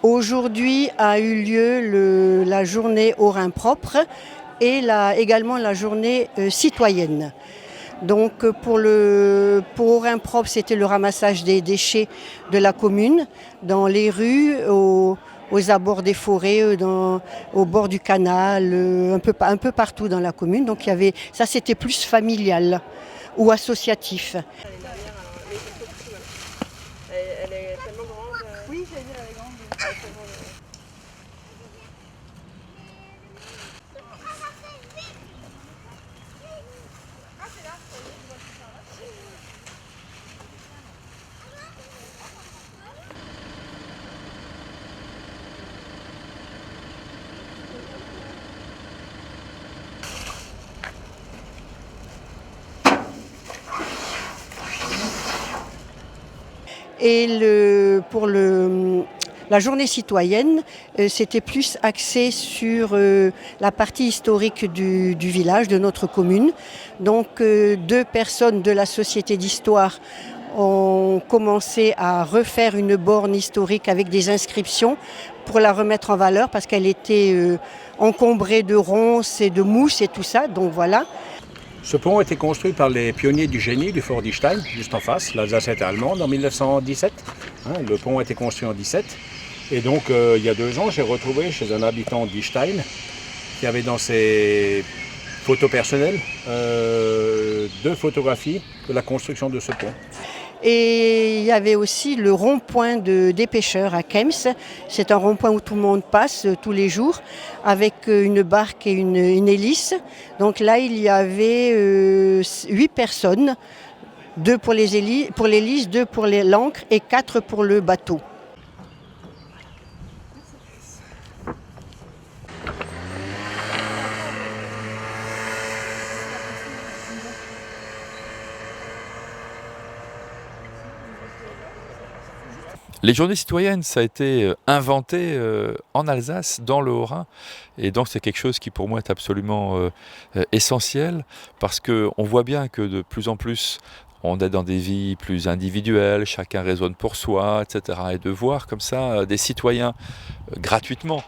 Aujourd'hui a eu lieu la journée Haut-Rhin propre et également la journée citoyenne. Donc pour Haut-Rhin propre, c'était le ramassage des déchets de la commune dans les rues, aux abords des forêts, au bord du canal, un peu partout dans la commune. Donc ça c'était plus familial ou associatif. Elle est tellement grande. Oui, j'allais dire, elle est grande. Et pour la journée citoyenne, c'était plus axé sur la partie historique du village, de notre commune. Donc 2 personnes de la Société d'Histoire ont commencé à refaire une borne historique avec des inscriptions pour la remettre en valeur parce qu'elle était encombrée de ronces et de mousse et tout ça. Donc voilà. Ce pont a été construit par les pionniers du génie du fort d'Istein, juste en face. L'Alsace était allemande en 1917. Le pont a été construit en 1917. Et donc, il y a 2 ans, j'ai retrouvé chez un habitant d'Istein qui avait dans ses photos personnelles 2 photographies de la construction de ce pont. Et il y avait aussi le rond-point des pêcheurs à Kems. C'est un rond-point où tout le monde passe tous les jours avec une barque et une hélice. Donc là, il y avait 8 personnes, 2 pour l'hélice, 2 pour l'ancre et 4 pour le bateau. Les journées citoyennes, ça a été inventé en Alsace, dans le Haut-Rhin. Et donc c'est quelque chose qui pour moi est absolument essentiel parce qu'on voit bien que de plus en plus on est dans des vies plus individuelles, chacun raisonne pour soi, etc. Et de voir comme ça des citoyens gratuitement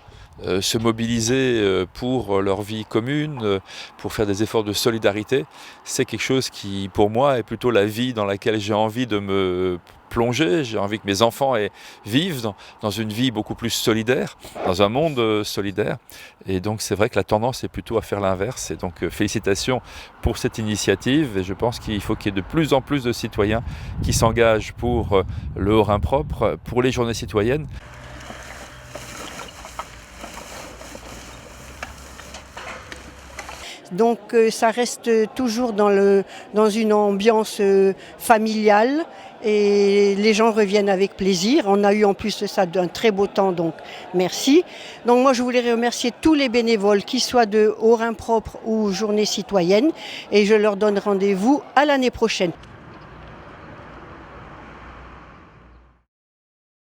se mobiliser pour leur vie commune, pour faire des efforts de solidarité, c'est quelque chose qui pour moi est plutôt la vie dans laquelle j'ai envie de me plonger. J'ai envie que mes enfants vivent dans une vie beaucoup plus solidaire, dans un monde solidaire. Et donc c'est vrai que la tendance est plutôt à faire l'inverse. Et donc félicitations pour cette initiative. Et je pense qu'il faut qu'il y ait de plus en plus de citoyens qui s'engagent pour le Haut-Rhin propre, pour les journées citoyennes. Donc ça reste toujours dans une ambiance familiale et les gens reviennent avec plaisir. On a eu en plus de ça un très beau temps, donc merci. Donc moi je voulais remercier tous les bénévoles, qu'ils soient de Haut-Rhin propre ou Journée citoyenne, et je leur donne rendez-vous à l'année prochaine.